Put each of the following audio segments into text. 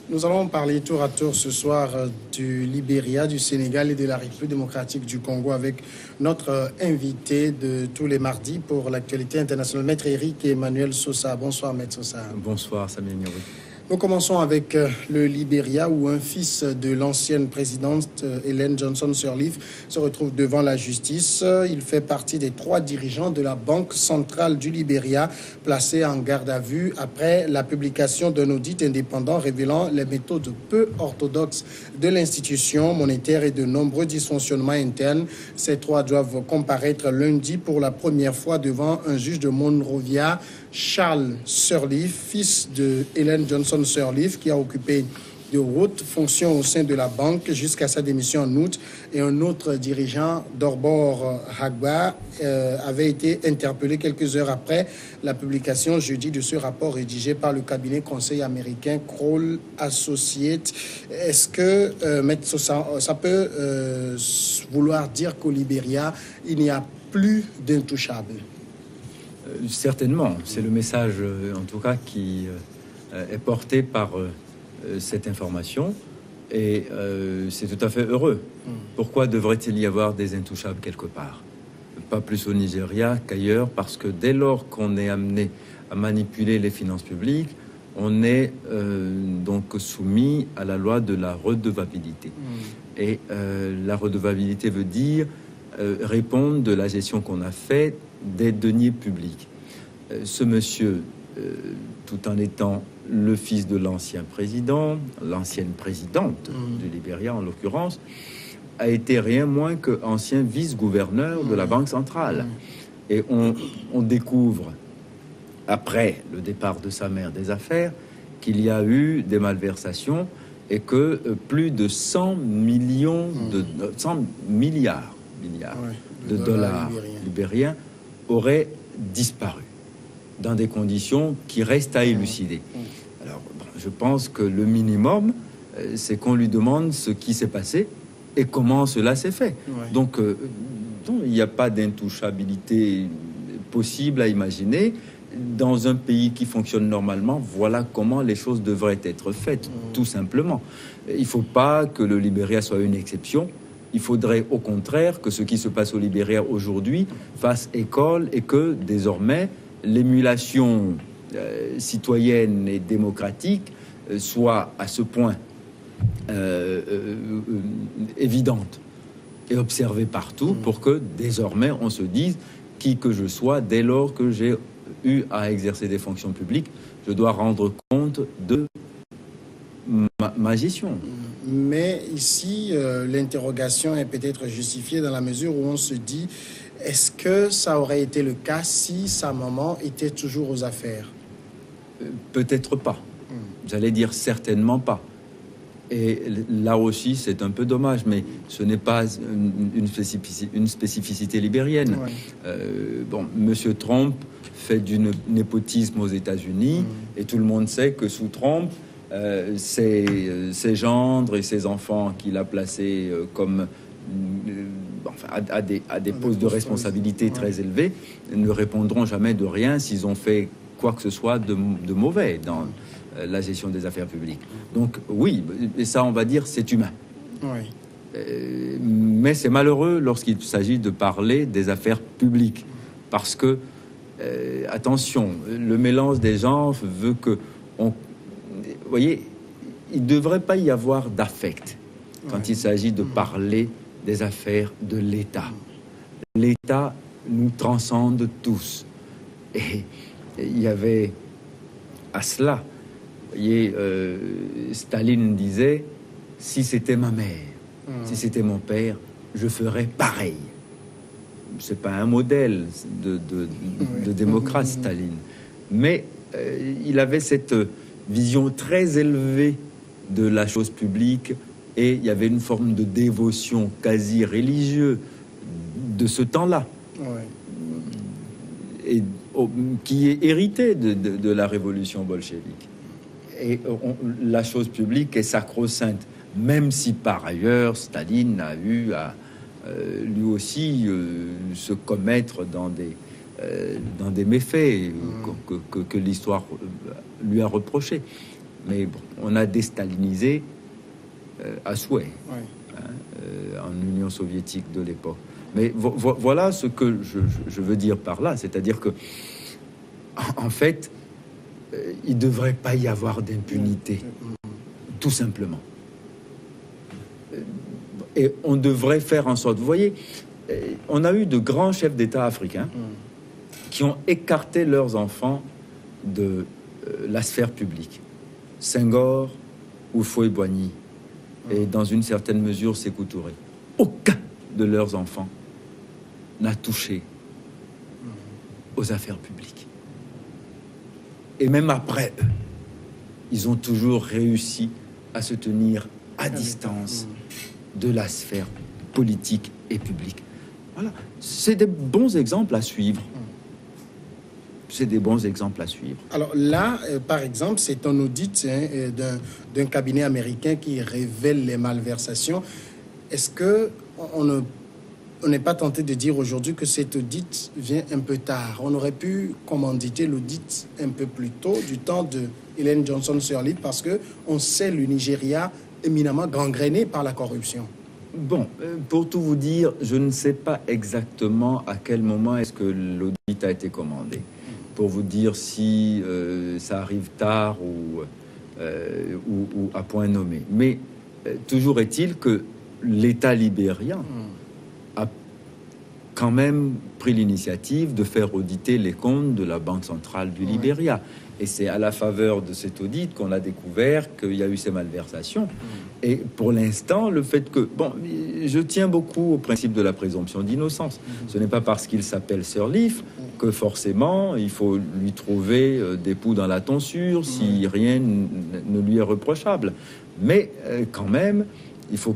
Nous allons parler tour à tour ce soir du Libéria, du Sénégal et de la République démocratique du Congo avec notre invité de tous les mardis pour l'actualité internationale, Maître Eric et Emmanuel Sosa. Bonsoir, Maître Sosa. Bonsoir, Samir Niouri. Nous commençons avec le Libéria où un fils de l'ancienne présidente Ellen Johnson Sirleaf se retrouve devant la justice. Il fait partie des 3 dirigeants de la Banque centrale du Libéria placés en garde à vue après la publication d'un audit indépendant révélant les méthodes peu orthodoxes de l'institution monétaire et de nombreux dysfonctionnements internes. Ces 3 doivent comparaître lundi pour la première fois devant un juge de Monrovia, Charles Sirleaf, fils de Ellen Johnson Sirleaf, qui a occupé de hautes fonctions au sein de la banque jusqu'à sa démission en août, et un autre dirigeant, Dorbor Hagba, avait été interpellé quelques heures après la publication jeudi de ce rapport rédigé par le cabinet conseil américain Kroll Associates. Est-ce que, Maître Sosa, ça peut vouloir dire qu'au Libéria, il n'y a plus d'intouchables? Certainement, c'est le message en tout cas qui est porté par cette information et c'est tout à fait heureux. Pourquoi devrait-il y avoir des intouchables quelque part? Pas plus au Nigeria qu'ailleurs, parce que dès lors qu'on est amené à manipuler les finances publiques, on est donc soumis à la loi de la redevabilité. Et la redevabilité veut dire répondre de la gestion qu'on a faite des deniers publics. Ce monsieur, tout en étant le fils de l'ancien président, l'ancienne présidente du Libéria en l'occurrence, a été rien moins qu'ancien vice-gouverneur de la Banque centrale. Et on découvre, après le départ de sa mère des affaires, qu'il y a eu des malversations et que plus de 100 milliards de dollars libériens auraient disparu dans des conditions qui restent à élucider. Alors, je pense que le minimum, c'est qu'on lui demande ce qui s'est passé et comment cela s'est fait. Donc, il n'y a pas d'intouchabilité possible à imaginer. Dans un pays qui fonctionne normalement, voilà comment les choses devraient être faites, tout simplement. Il ne faut pas que le Libéria soit une exception. Il faudrait au contraire que ce qui se passe au Libéria aujourd'hui fasse école et que désormais l'émulation citoyenne et démocratique soit à ce point évidente et observée partout pour que désormais on se dise qui que je sois, dès lors que j'ai eu à exercer des fonctions publiques, je dois rendre compte de ma gestion. Mais ici, l'interrogation est peut-être justifiée dans la mesure où on se dit, est-ce que ça aurait été le cas si sa maman était toujours aux affaires? Peut-être pas. J'allais dire certainement pas. Et là aussi, c'est un peu dommage, mais ce n'est pas une spécificité libérienne. Monsieur Trump fait du népotisme aux États-Unis, et tout le monde sait que sous Trump, ses gendres et ses enfants qu'il a placés comme à des postes de responsabilité très élevés ne répondront jamais de rien s'ils ont fait quoi que ce soit de mauvais dans la gestion des affaires publiques. Donc oui, et ça on va dire c'est humain. Mais c'est malheureux lorsqu'il s'agit de parler des affaires publiques parce que attention, le mélange des genres veut que vous voyez, il ne devrait pas y avoir d'affect quand il s'agit de parler des affaires de l'État. L'État nous transcende tous. Et il y avait à cela, vous voyez, Staline disait, si c'était ma mère, si c'était mon père, je ferais pareil. C'est pas un modèle de démocrate, Staline. Mais il avait cette vision très élevée de la chose publique et il y avait une forme de dévotion quasi religieuse de ce temps-là et qui est héritée de la révolution bolchevique. Et la chose publique est sacro-sainte, même si par ailleurs Staline a eu à lui aussi se commettre dans des méfaits que l'histoire lui a reproché. Mais bon, on a déstalinisé à souhait Oui. en Union soviétique de l'époque. Mais voilà ce que je veux dire par là, c'est-à-dire que en fait, il ne devrait pas y avoir d'impunité, tout simplement. Et on devrait faire en sorte, vous voyez, on a eu de grands chefs d'État africains qui ont écarté leurs enfants de la sphère publique. Senghor, Houphouët-Boigny et dans une certaine mesure Sékou Touré. Aucun de leurs enfants n'a touché aux affaires publiques. Et même après eux, ils ont toujours réussi à se tenir à distance de la sphère politique et publique. Voilà, c'est des bons exemples à suivre. C'est des bons exemples à suivre. Alors là, par exemple, c'est un audit d'un cabinet américain qui révèle les malversations. Est-ce que on n'est pas tenté de dire aujourd'hui que cet audit vient un peu tard? On aurait pu commanditer l'audit un peu plus tôt, du temps de Ellen Johnson Sirleaf, parce que on sait le Nigeria éminemment gangréné par la corruption. Bon, pour tout vous dire, je ne sais pas exactement à quel moment est-ce que l'audit a été commandé. Pour vous dire si ça arrive tard ou à point nommé. Mais toujours est-il que l'État libérien a quand même pris l'initiative de faire auditer les comptes de la Banque centrale du Libéria. Et c'est à la faveur de cet audit qu'on a découvert qu'il y a eu ces malversations. Et pour l'instant, le fait que... Bon, je tiens beaucoup au principe de la présomption d'innocence. Ce n'est pas parce qu'il s'appelle Sirleaf que forcément, il faut lui trouver des poux dans la tonsure si rien ne lui est reprochable. Mais quand même, il faut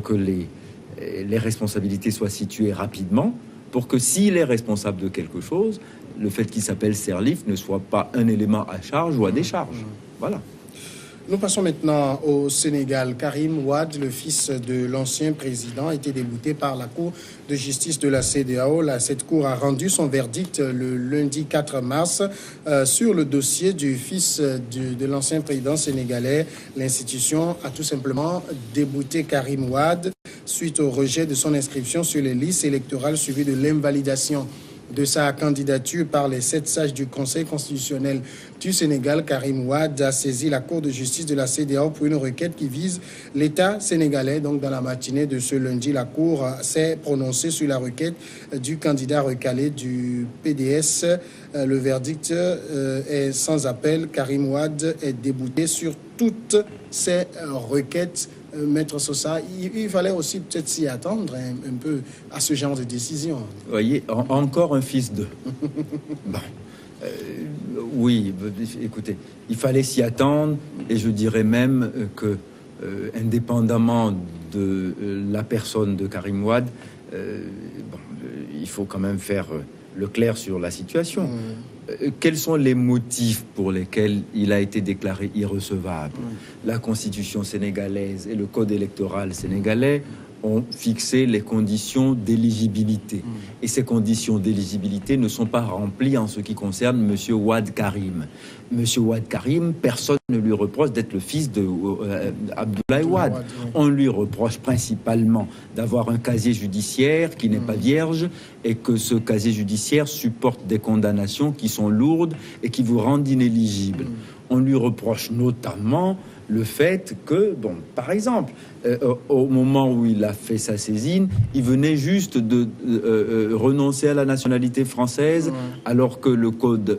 que les responsabilités soient situées rapidement pour que s'il est responsable de quelque chose, le fait qu'il s'appelle Sirleaf ne soit pas un élément à charge ou à décharge. Voilà. Nous passons maintenant au Sénégal. Karim Wade, le fils de l'ancien président, a été débouté par la Cour de justice de la CEDEAO. Cette cour a rendu son verdict le lundi 4 mars sur le dossier du fils de l'ancien président sénégalais. L'institution a tout simplement débouté Karim Wade suite au rejet de son inscription sur les listes électorales suivi de l'invalidation de sa candidature par les 7 sages du Conseil constitutionnel du Sénégal. Karim Wade a saisi la Cour de justice de la CEDEAO pour une requête qui vise l'État sénégalais. Donc, dans la matinée de ce lundi, la Cour s'est prononcée sur la requête du candidat recalé du PDS. Le verdict est sans appel. Karim Wade est débouté sur toutes ces requêtes. Maître Sosa, il fallait aussi peut-être s'y attendre un peu à ce genre de décision. Vous voyez, encore un fils de... Bon. Oui, écoutez, il fallait s'y attendre, et je dirais même que, indépendamment de la personne de Karim Wade, il faut quand même faire le clair sur la situation. Quels sont les motifs pour lesquels il a été déclaré irrecevable? La Constitution sénégalaise et le Code électoral sénégalais ont fixé les conditions d'éligibilité. Et ces conditions d'éligibilité ne sont pas remplies en ce qui concerne M. Wade Karim. M. Wade Karim, personne ne lui reproche d'être le fils de Abdoulaye Wade. On lui reproche principalement d'avoir un casier judiciaire qui n'est pas vierge et que ce casier judiciaire supporte des condamnations qui sont lourdes et qui vous rendent inéligible. On lui reproche notamment le fait que, bon, par exemple, au moment où il a fait sa saisine, il venait juste de renoncer à la nationalité française, alors que le code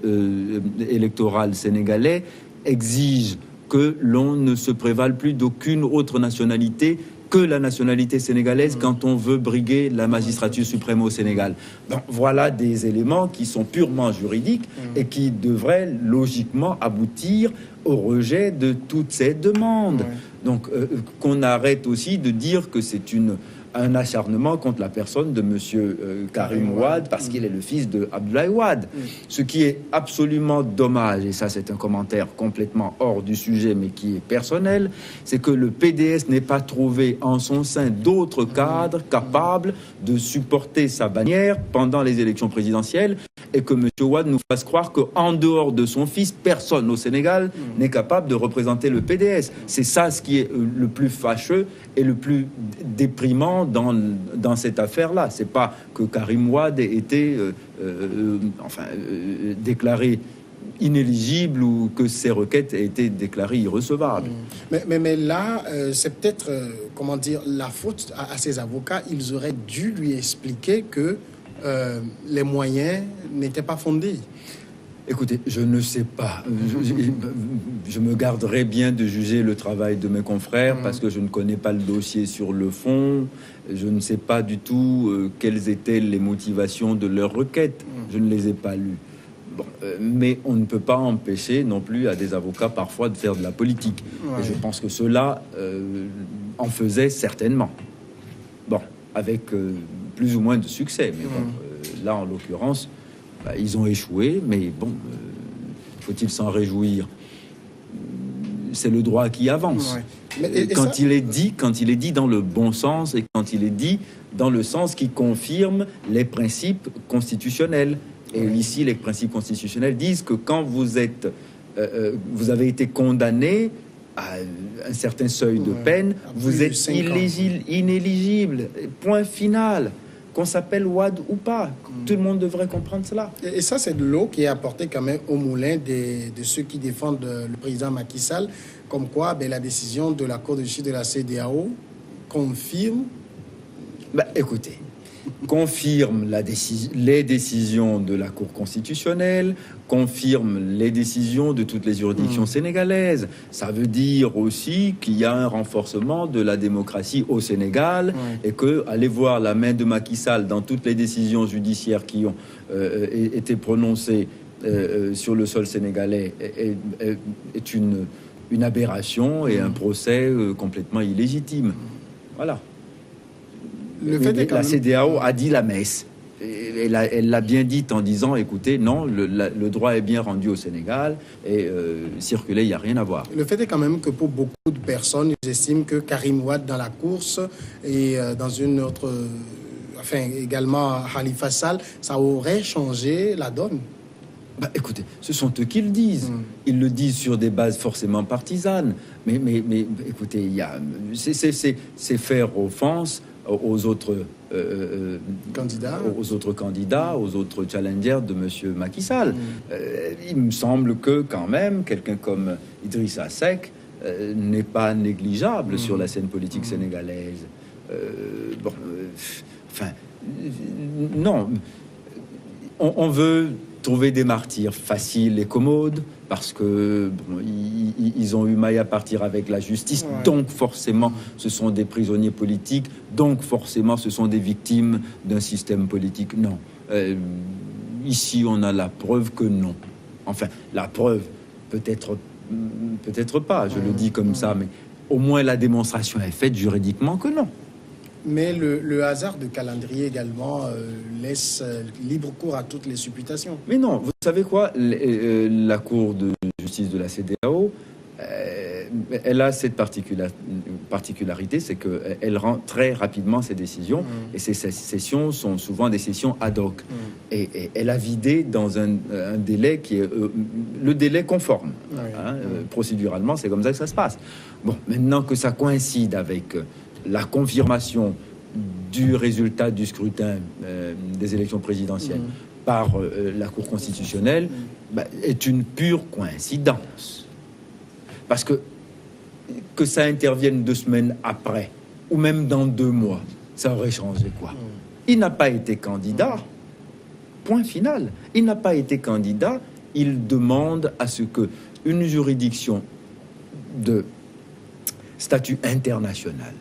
électoral sénégalais exige que l'on ne se prévale plus d'aucune autre nationalité que la nationalité sénégalaise quand on veut briguer la magistrature suprême au Sénégal. Donc, voilà des éléments qui sont purement juridiques et qui devraient logiquement aboutir au rejet de toutes ces demandes. Donc, qu'on arrête aussi de dire que c'est un acharnement contre la personne de M. Karim Wade parce qu'il est le fils de Abdoulaye Wade. Ce qui est absolument dommage, et ça c'est un commentaire complètement hors du sujet mais qui est personnel, c'est que le PDS n'ait pas trouvé en son sein d'autres cadres capables de supporter sa bannière pendant les élections présidentielles et que M. Wade nous fasse croire qu'en dehors de son fils, personne au Sénégal n'est capable de représenter le PDS. C'est ça ce qui est le plus fâcheux et le plus déprimant dans cette affaire-là. C'est pas que Karim Wade ait été déclaré inéligible ou que ses requêtes aient été déclarées irrecevables. Mais là, c'est peut-être, comment dire, la faute à ses avocats. Ils auraient dû lui expliquer que les moyens n'étaient pas fondés. Écoutez, je ne sais pas. Je me garderai bien de juger le travail de mes confrères parce que je ne connais pas le dossier sur le fond. Je ne sais pas du tout quelles étaient les motivations de leurs requêtes. Je ne les ai pas lues. Bon, mais on ne peut pas empêcher non plus à des avocats parfois de faire de la politique. Ouais. Et je pense que ceux-là en faisaient certainement. Bon, avec plus ou moins de succès. Mais bon, là, en l'occurrence, ils ont échoué. Mais bon, faut-il s'en réjouir? C'est le droit qui avance. Ouais. Quand il est dit dans le bon sens et quand il est dit dans le sens qui confirme les principes constitutionnels. Et ici, les principes constitutionnels disent que quand vous avez été condamné à un certain seuil de peine, vous êtes inéligible. Point final. Qu'on s'appelle Wade ou pas. Tout le monde devrait comprendre cela. Et ça, c'est de l'eau qui est apportée quand même au moulin de ceux qui défendent le président Macky Sall. Comme quoi, la décision de la Cour de justice de la CEDEAO confirme... Écoutez... confirme les décisions de la Cour constitutionnelle, confirme les décisions de toutes les juridictions sénégalaises. Ça veut dire aussi qu'il y a un renforcement de la démocratie au Sénégal et que aller voir la main de Macky Sall dans toutes les décisions judiciaires qui ont été prononcées sur le sol sénégalais est une aberration et un procès complètement illégitime. Voilà. La CEDEAO a dit la messe. Elle l'a bien dit en disant, écoutez, non, le droit est bien rendu au Sénégal et circuler, il n'y a rien à voir. Le fait est quand même que pour beaucoup de personnes, ils estiment que Karim Wade dans la course et dans une autre... également Khalifa Sall, ça aurait changé la donne. Écoutez, ce sont eux qui le disent. Ils le disent sur des bases forcément partisanes. Mais écoutez, c'est faire offense aux autres candidats, aux autres challengers de M. Macky Sall. Il me semble que quand même, quelqu'un comme Idrissa Seck n'est pas négligeable sur la scène politique sénégalaise. Non. On veut trouver des martyrs faciles et commodes parce que ils ont eu maille à partir avec la justice, donc forcément ce sont des prisonniers politiques, donc forcément ce sont des victimes d'un système politique. Non. Ici on a la preuve que non. Enfin, la preuve, peut-être pas, je le dis comme ça, mais au moins la démonstration est faite juridiquement que non. Mais le hasard de calendrier également laisse libre cours à toutes les supputations. Mais non, vous savez quoi, la Cour de justice de la CEDEAO, elle a cette particularité, c'est qu'elle rend très rapidement ses décisions, et ces sessions sont souvent des sessions ad hoc. Et elle a vidé dans un délai qui est le délai conforme. Procéduralement, c'est comme ça que ça se passe. Bon, maintenant que ça coïncide avec... la confirmation du résultat du scrutin des élections présidentielles par la Cour constitutionnelle est une pure coïncidence. Parce que ça intervienne 2 semaines après, ou même dans 2 mois, ça aurait changé quoi? Il n'a pas été candidat, point final. Il n'a pas été candidat, il demande à ce que une juridiction de statut international,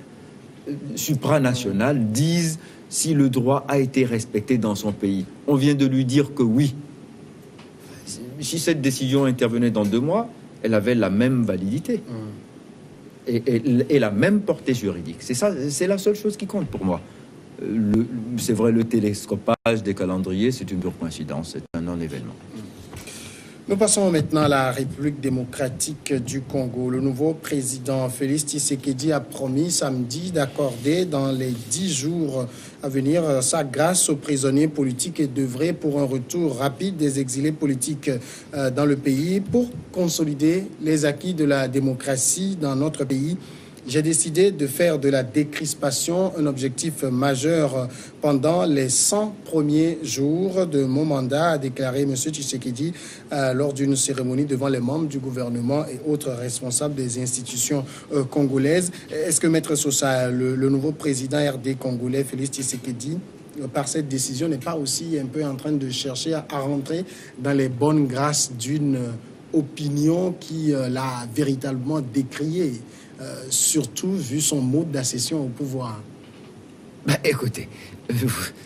supranational, disent si le droit a été respecté dans son pays. On vient de lui dire que oui. Si cette décision intervenait dans 2 mois, elle avait la même validité et la même portée juridique. C'est ça, c'est la seule chose qui compte pour moi. C'est vrai, le télescopage des calendriers, c'est une pure coïncidence, c'est un non-événement. Nous passons maintenant à la République démocratique du Congo. Le nouveau président Félix Tshisekedi a promis samedi d'accorder dans les 10 jours à venir sa grâce aux prisonniers politiques et d'œuvrer pour un retour rapide des exilés politiques dans le pays pour consolider les acquis de la démocratie dans notre pays. J'ai décidé de faire de la décrispation un objectif majeur pendant les 100 premiers jours de mon mandat, a déclaré M. Tshisekedi lors d'une cérémonie devant les membres du gouvernement et autres responsables des institutions congolaises. Est-ce que Maître Sosa, le nouveau président RD congolais, Félix Tshisekedi, par cette décision, n'est pas aussi un peu en train de chercher à rentrer dans les bonnes grâces d'une opinion qui l'a véritablement décrié, surtout vu son mode d'accession au pouvoir? Bah, écoutez,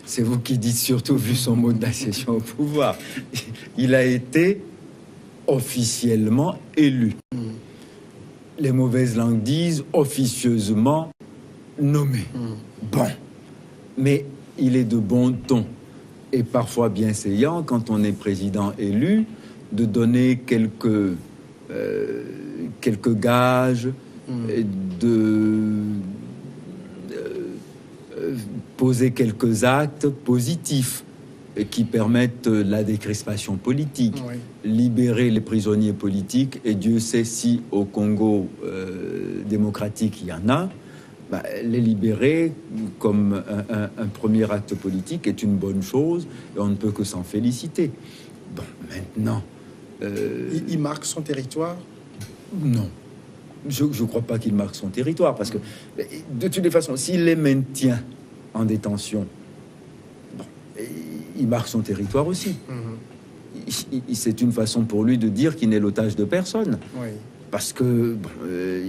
c'est vous qui dites surtout vu son mode d'accession au pouvoir. Il a été officiellement élu. Les mauvaises langues disent officieusement nommé. Bon, mais il est de bon ton et parfois bienséant quand on est président élu de donner quelques gages, de poser quelques actes positifs qui permettent la décrispation politique, libérer les prisonniers politiques, et Dieu sait si au Congo démocratique il y en a. Bah, les libérer comme un premier acte politique est une bonne chose et on ne peut que s'en féliciter. Bon, maintenant... Il marque son territoire? Non. Je ne crois pas qu'il marque son territoire, parce que, de toutes les façons, s'il les maintient en détention, bon, il marque son territoire aussi. C'est une façon pour lui de dire qu'il n'est l'otage de personne. Parce que bon,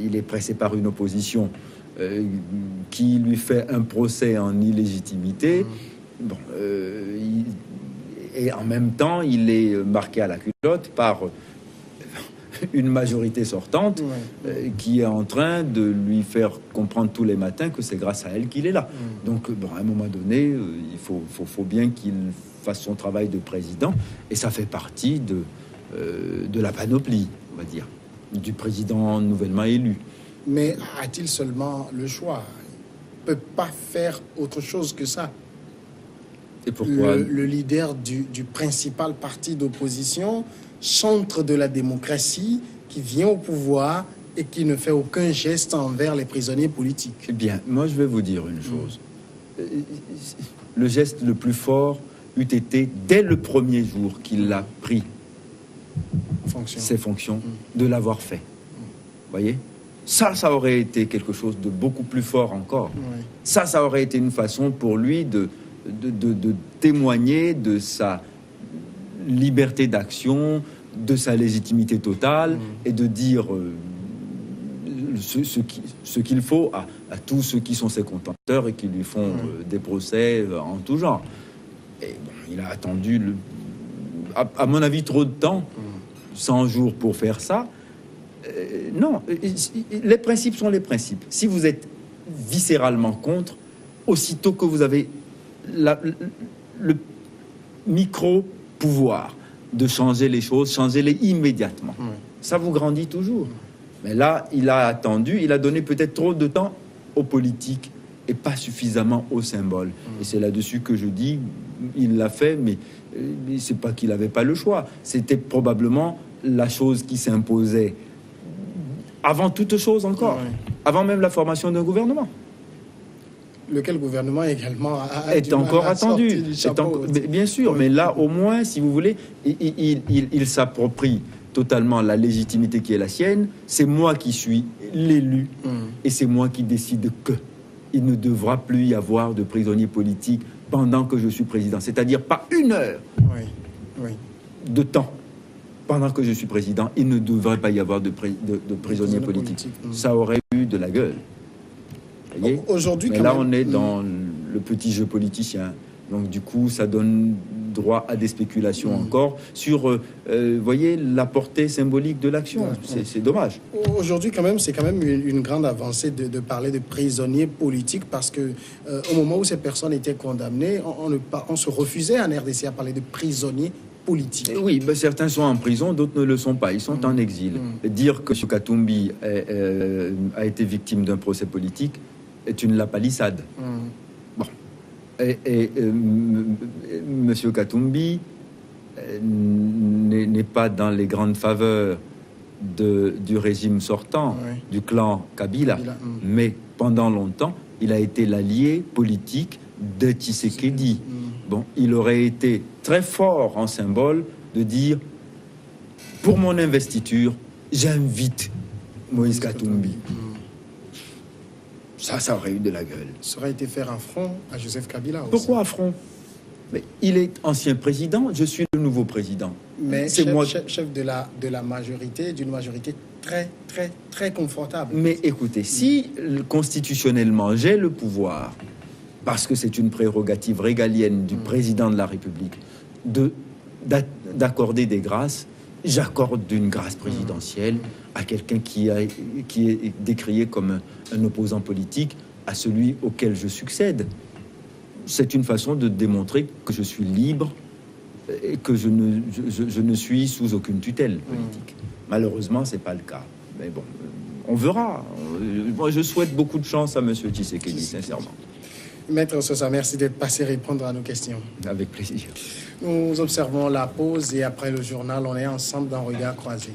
il est pressé par une opposition qui lui fait un procès en illégitimité. Bon, et en même temps, il est marqué à la culotte par une majorité sortante qui est en train de lui faire comprendre tous les matins que c'est grâce à elle qu'il est là. Donc, bon, à un moment donné, il faut bien qu'il fasse son travail de président, et ça fait partie de la panoplie, on va dire, du président nouvellement élu. Mais a-t-il seulement le choix? Il ne peut pas faire autre chose que ça. Et pourquoi? Le leader du principal parti d'opposition, chantre de la démocratie, qui vient au pouvoir et qui ne fait aucun geste envers les prisonniers politiques. Eh bien, moi je vais vous dire une chose. Le geste le plus fort eût été, dès le premier jour qu'il a pris ses fonctions, de l'avoir fait. Voyez? Ça aurait été quelque chose de beaucoup plus fort encore. Ça aurait été une façon pour lui de témoigner de sa liberté d'action, de sa légitimité totale, et de dire ce qu'il faut à tous ceux qui sont ses contempteurs et qui lui font des procès en tout genre. Et bon, il a attendu, à mon avis, trop de temps, 100 jours pour faire ça. Non, les principes sont les principes. Si vous êtes viscéralement contre, aussitôt que vous avez le micro-pouvoir de changer les choses, changez-les immédiatement. Ça vous grandit toujours. Mais là, il a attendu, il a donné peut-être trop de temps aux politiques et pas suffisamment aux symboles. Et c'est là-dessus que je dis, il l'a fait, mais c'est pas qu'il n'avait pas le choix. C'était probablement la chose qui s'imposait avant toute chose encore, avant même la formation d'un gouvernement. Lequel gouvernement également est encore attendu. Bien sûr, mais là, au moins, si vous voulez, il s'approprie totalement la légitimité qui est la sienne. C'est moi qui suis l'élu et c'est moi qui décide que il ne devra plus y avoir de prisonniers politiques pendant que je suis président. C'est-à-dire pas une heure de temps. Pendant que je suis président, il ne devrait pas y avoir de prisonniers politiques. Ça aurait eu de la gueule. Aujourd'hui, mais là, on est dans le petit jeu politicien. Donc, du coup, ça donne droit à des spéculations encore sur, voyez, la portée symbolique de l'action. C'est dommage. Aujourd'hui, c'est quand même une grande avancée de parler de prisonniers politiques, parce que au moment où ces personnes étaient condamnées, on se refusait en RDC à parler de prisonniers politique. Oui, ben certains sont en prison, d'autres ne le sont pas. Ils sont en exil. Dire que M. Katumbi a été victime d'un procès politique est une lapalissade. Bon. M. Katumbi n'est pas dans les grandes faveurs du régime sortant, du clan Kabila, mais pendant longtemps, il a été l'allié politique de Tshisekedi. Bon, il aurait été très fort en symbole de dire, pour mon investiture, j'invite Moïse Katumbi. Ça aurait eu de la gueule. Ça aurait été faire un front à Joseph Kabila aussi. Pourquoi affront? Mais il est ancien président, je suis le nouveau président. Mais chef de la majorité, d'une majorité très, très, très confortable. Mais écoutez, si constitutionnellement j'ai le pouvoir, parce que c'est une prérogative régalienne du président de la République, d'accorder des grâces, j'accorde une grâce présidentielle à quelqu'un qui est décrié comme un opposant politique à celui auquel je succède. C'est une façon de démontrer que je suis libre et que je ne suis sous aucune tutelle politique. Malheureusement, c'est pas le cas. Mais bon, on verra. Moi, je souhaite beaucoup de chance à M. Tshisekedi, sincèrement. Maître Sosa, merci d'être passé répondre à nos questions. Avec plaisir. Nous observons la pause et après le journal, on est ensemble dans Regard Croisé.